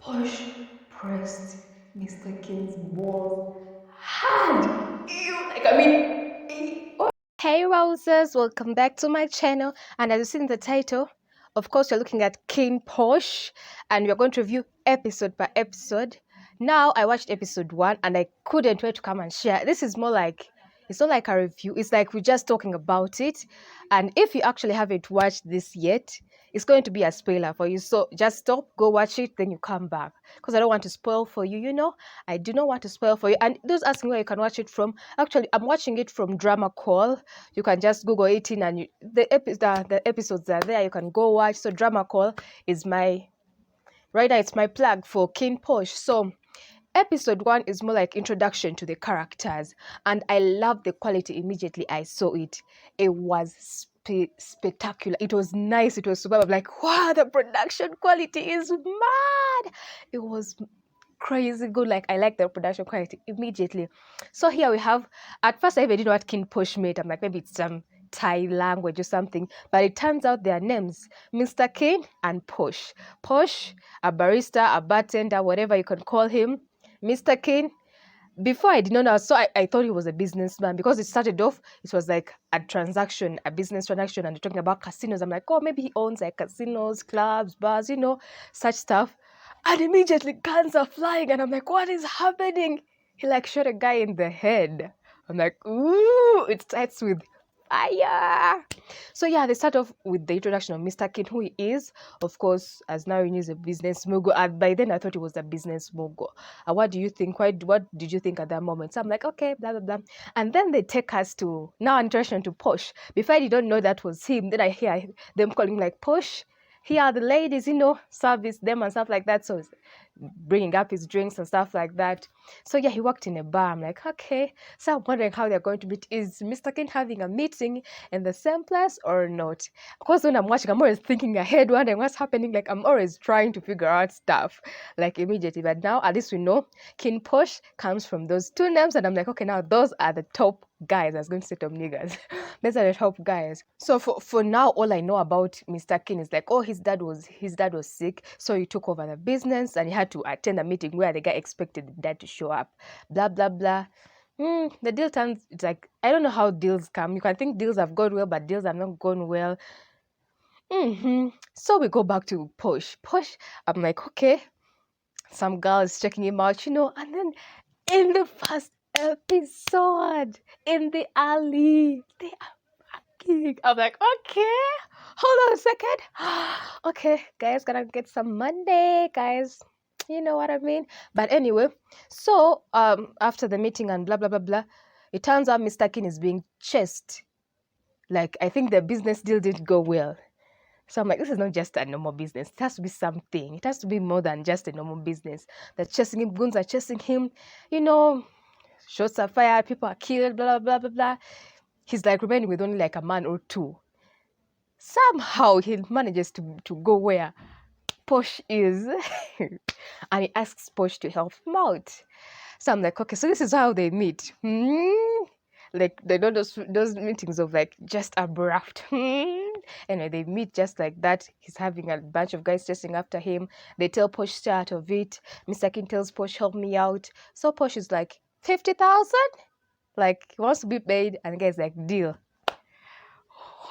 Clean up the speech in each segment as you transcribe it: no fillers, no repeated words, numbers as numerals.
Porsche pressed Mr. King's balls hard. Ew, like, I mean, hey Roses, welcome back to my channel. And as you see in the title, of course, you're looking at King Porsche, and we're going to review episode by episode. Now, I watched episode 1 and I couldn't wait to come and share. This is more like, it's not like a review, it's like we're just talking about it. And if you actually haven't watched this yet, it's going to be a spoiler for you. So just stop, go watch it, then you come back. Because I don't want to spoil for you, you know? I do not want to spoil for you. And those asking where you can watch it from, actually, I'm watching it from Drama Call. You can just Google it in and the episodes are there. You can go watch. So Drama Call is right now, it's my plug for King Porsche. So episode 1 is more like introduction to the characters, and I love the quality immediately I saw it. It was spectacular. It was nice. It was superb. I'm like, wow, the production quality is mad. It was crazy good. Like, I like the production quality immediately. So here we have, at first I even didn't know what King Porsche meant. I'm like, maybe it's some Thai language or something, but it turns out their names, Mr. King and Porsche. Porsche, a barista, a bartender, whatever you can call him. Mr. King, before I did not know, so I thought he was a businessman, because it started off, it was like a transaction, a business transaction, and they're talking about casinos. I'm like, oh, maybe he owns like casinos, clubs, bars, such stuff. And immediately guns are flying, and I'm like, what is happening? He like shot a guy in the head. I'm like, ooh, it starts with fire. So yeah, they start off with the introduction of Mr. King, who he is. Of course, as now he is a business mogul. And by then I thought he was a business mogul. And what do you think? What did you think at that moment? So I'm like, okay, blah, blah, blah. And then they take us to now introduction to Porsche. Before I didn't know that was him. Then I hear them calling like, Porsche, here are the ladies, service them and stuff like that. So bringing up his drinks and stuff like that. So yeah, he worked in a bar. I'm like, okay. So I'm wondering how they're going to meet. Is Mr. King having a meeting in the same place or not? Of course, when I'm watching, I'm always thinking ahead, wondering what's happening. Like, I'm always trying to figure out stuff, like, immediately. But now, at least we know King Porsche comes from those two names. And I'm like, okay, now those are the top guys. I was going to say top niggas. Those are the top guys. So for now, all I know about Mr. King is like, oh, his dad was sick, so he took over the business and he had to attend a meeting where the guy expected the dad to show up. Blah blah blah. The deal turns, it's like, I don't know how deals come. You can think deals have gone well, but deals have not gone well. So we go back to Porsche. I'm like, okay, some girl is checking him out, and then in the first episode, in the alley, they are fucking. I'm like, okay, hold on a second. Okay, guys, gotta get some Monday, guys. You know what I mean? But anyway, so after the meeting and blah blah blah blah, it turns out Mr. King is being chased. Like, I think the business deal didn't go well. So I'm like, this is not just a normal business. It has to be something. It has to be more than just a normal business. They're chasing him, goons are chasing him, shots are fired, people are killed, blah, blah, blah, blah. He's like remaining with only like a man or two. Somehow he manages to go where Porsche is. And he asks Porsche to help him out. So I'm like, okay, so this is how they meet. Like, they know those meetings of like just abrupt. Anyway, they meet just like that. He's having a bunch of guys chasing after him. They tell Porsche, stay out of it. Mr. King tells Porsche, help me out. So Porsche is like, 50,000? Like, he wants to be paid, and the guy's like, deal.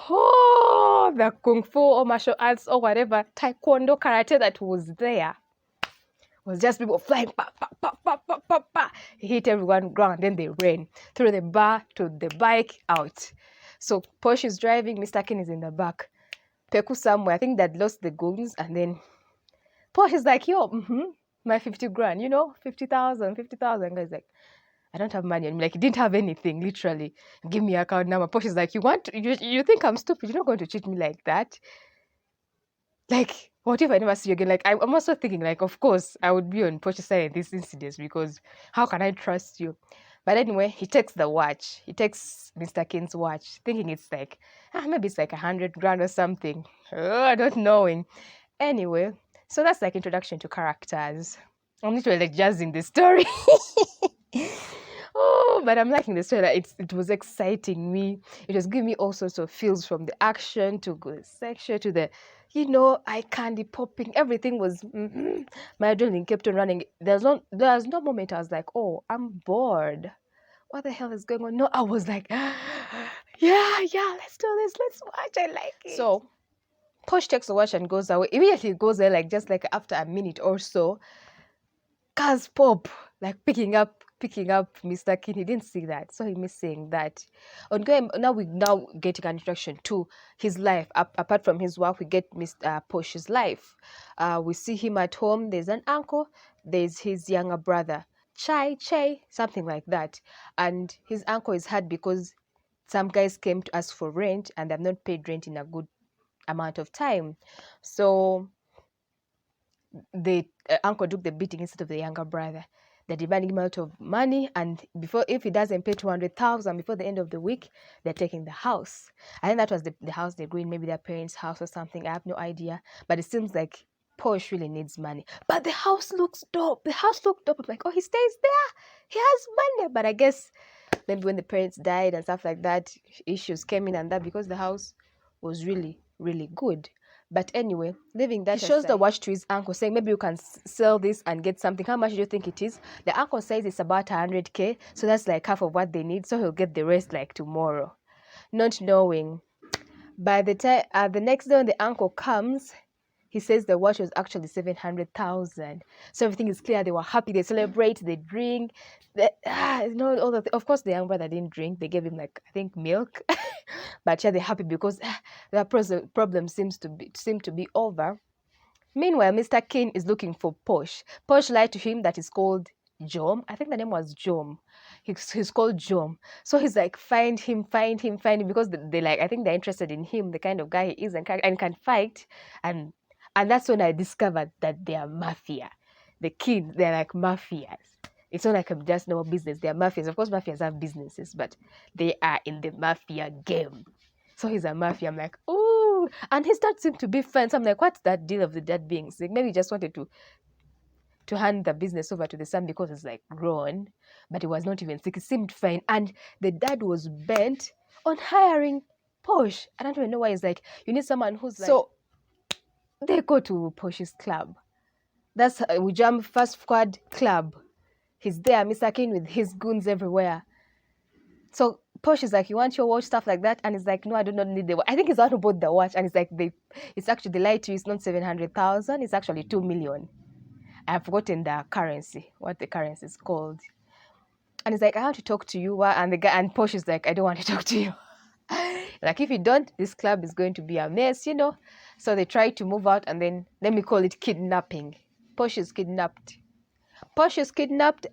Oh, the kung fu or martial arts or whatever, taekwondo, karate that was there was just people flying, pa, pa, pa, pa, pa, pa, pa. He hit everyone ground, then they ran through the bar to the bike out. So Porsche is driving, Mr. King is in the back. Peku somewhere, I think they'd lost the goons, and then Porsche is like, yo, my 50 grand, 50,000. Guy's like, I don't have money. I'm like, you didn't have anything, literally. Give me your account number. Porsche is like, you think I'm stupid? You're not going to cheat me like that. Like, what if I never see you again? Like, I'm also thinking, like, of course, I would be on Porsche's side in this incident, because how can I trust you? But anyway, he takes the watch. He takes Mr. King's watch, thinking it's like, maybe it's like 100 grand or something. I don't know. Anyway, so that's like introduction to characters. I'm literally like jazzing the story. but I'm liking the story. It was exciting me. It was giving me all sorts of feels, from the action to the section to the, eye candy popping. Everything was, my adrenaline kept on running. There's no moment I was like, oh, I'm bored. What the hell is going on? No, I was like, yeah, let's do this. Let's watch. I like it. So Porsche takes the watch and goes away. Immediately goes there, like just like after a minute or so. Cars pop, like picking up Mr. King. He didn't see that, so he missed seeing that. Now we get an introduction to his life. Apart from his work, we get Mr. Porsche's life. We see him at home. There's an uncle. There's his younger brother, Chai, something like that. And his uncle is hard because some guys came to ask for rent and they've not paid rent in a good amount of time. So the uncle took the beating instead of the younger brother. They're demanding him out of money, and if he doesn't pay 200,000 before the end of the week, they're taking the house. I think that was the house they're going, maybe their parents' house or something. I have no idea, but it seems like Porsche really needs money. But the house looks dope. The house looked dope. I'm like, oh, he stays there. He has money. But I guess maybe when the parents died and stuff like that, issues came in, and that because the house was really, really good. But anyway, leaving that, he shows the watch to his uncle, saying maybe you can sell this and get something. How much do you think it is? The uncle says it's about 100K, so that's like half of what they need. So he'll get the rest like tomorrow, not knowing. By the time the next day when the uncle comes, he says the watch was actually 700,000. So everything is clear. They were happy. They celebrate. They drink. All of course, the young brother didn't drink. They gave him I think milk. But yeah, they're happy because the problem seems to be over. Meanwhile, Mr. King is looking for Porsche. Porsche lied to him that he's called Jom. I think the name was Jom. He's called Jom. So he's like, find him, because they I think they're interested in him, the kind of guy he is and can fight. And that's when I discovered that they are mafia. The kids, they're like mafias. It's not like just normal business. They are mafias. Of course, mafias have businesses, but they are in the mafia game. So he's a mafia. I'm like, ooh. And his dad seemed to be fine. So I'm like, what's that deal of the dad being sick? Maybe he just wanted to hand the business over to the son because it's like grown, but he was not even sick. He seemed fine. And the dad was bent on hiring Porsche. I don't even know why. He's like, you need someone who's like... So they go to Porsche's club. That's Ujam First Squad Club. He's there, Mr. King, with his goons everywhere. So Porsche is like, you want your watch, stuff like that? And he's like, no, I do not need the watch. I think he's the one who bought the watch. And it's like, it's actually, they lied to you. It's not 700,000. It's actually 2 million. I've forgotten the currency, what the currency is called. And he's like, I want to talk to you. And Porsche is like, I don't want to talk to you. Like, if you don't, this club is going to be a mess, So they try to move out, and then, let me call it kidnapping. Porsche is kidnapped.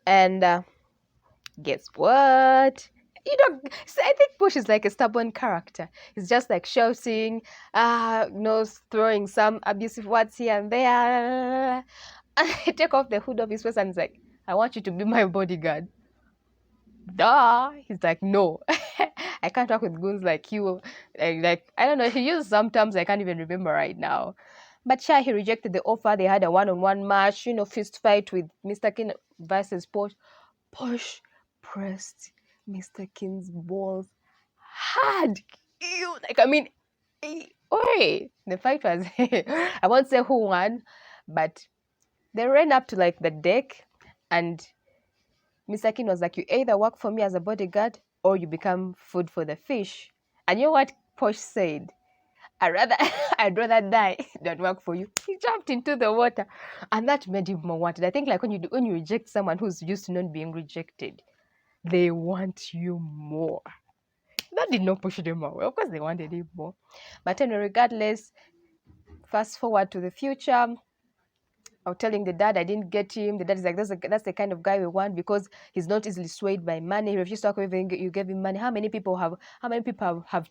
And guess what? I think Porsche is like a stubborn character. He's just like shouting, throwing some abusive words here and there. And I take off the hood of his face and he's like, I want you to be my bodyguard. Duh. He's like, no. I can't talk with goons like you. I don't know. He used some terms I can't even remember right now. But yeah, he rejected the offer. They had a one-on-one match, fist fight with Mr. King versus Porsche. Porsche pressed Mr. King's balls hard. The fight was, I won't say who won, but they ran up to the deck, and Mr. King was like, you either work for me as a bodyguard or you become food for the fish. And you know what Porsche said? I'd rather die than work for you. He jumped into the water, and that made him more wanted. I think when you reject someone who's used to not being rejected, they want you more. That did not push them away. Of course, they wanted him more. But anyway, regardless, fast forward to the future. I was telling the dad I didn't get him. The dad is like, that's the kind of guy we want because he's not easily swayed by money. He refused to talk with you gave him money. How many people have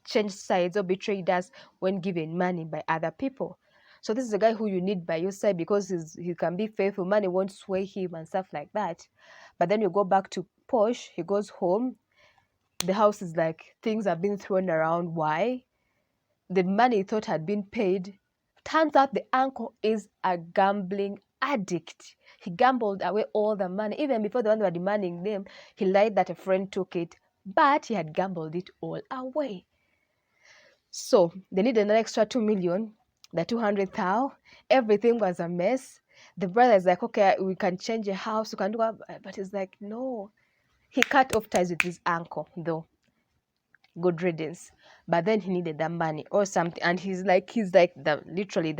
changed sides or betrayed us when given money by other people? So this is a guy who you need by your side because he can be faithful. Money won't sway him and stuff like that. But then you go back to Porsche. He goes home. The house is like, things have been thrown around. Why? The money he thought had been paid. Turns out the uncle is a gambling addict. He gambled away all the money. Even before the one who were demanding them, he lied that a friend took it, but he had gambled it all away. So they needed an extra 2 million, the 200,000. Everything was a mess. The brother is like, okay, we can change a house, we can do that. But he's like, no. He cut off ties with his uncle, though. Good riddance. But then he needed that money or something, and he's like the literally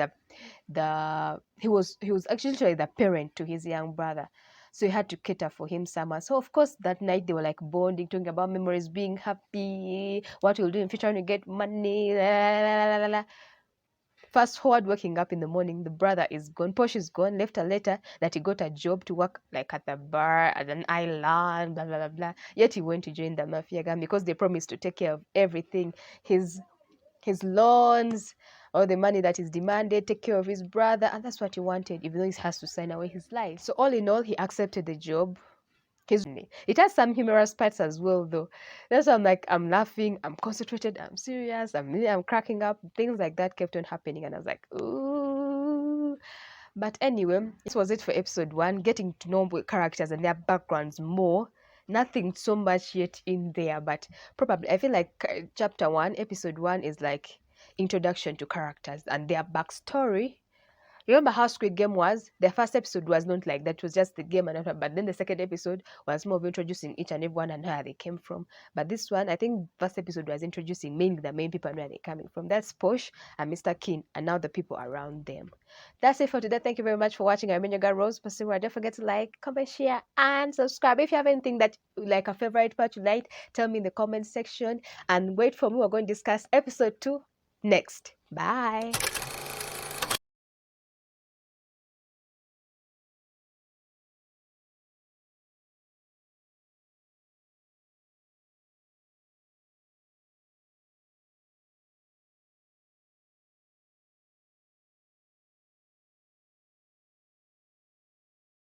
he was actually the parent to his young brother, so he had to cater for him somehow. So of course that night they were like bonding, talking about memories, being happy, what we'll do in future when we get money. La, la, la, la, la. Fast forward, waking up in the morning, the brother is gone. Porsche is gone, left a letter that he got a job to work like at the bar, at an island, blah, blah, blah, blah. Yet he went to join the mafia gang because they promised to take care of everything. His loans, all the money that is demanded, take care of his brother. And that's what he wanted, even though he has to sign away his life. So all in all, he accepted the job. It has some humorous parts as well, though. That's why I'm like, I'm laughing, I'm concentrated, I'm serious, I'm cracking up. Things like that kept on happening, and I was like, ooh. But anyway, this was it for episode 1, getting to know characters and their backgrounds more. Nothing so much yet in there, but probably I feel like chapter 1, episode 1 is like introduction to characters and their backstory. Remember how Squid Game was? The first episode was not like that. It was just the game and all, but then the second episode was more of introducing each and everyone and where they came from. But this one, I think first episode was introducing mainly the main people and where they're coming from. That's Porsche and Mr. Kin, and now the people around them. That's it for today. Thank you very much for watching. I'm your girl Rose Pasura. Don't forget to like, comment, share, and subscribe. If you have anything that like a favorite part you like, tell me in the comment section. And wait for me. We're going to discuss episode 2 next. Bye.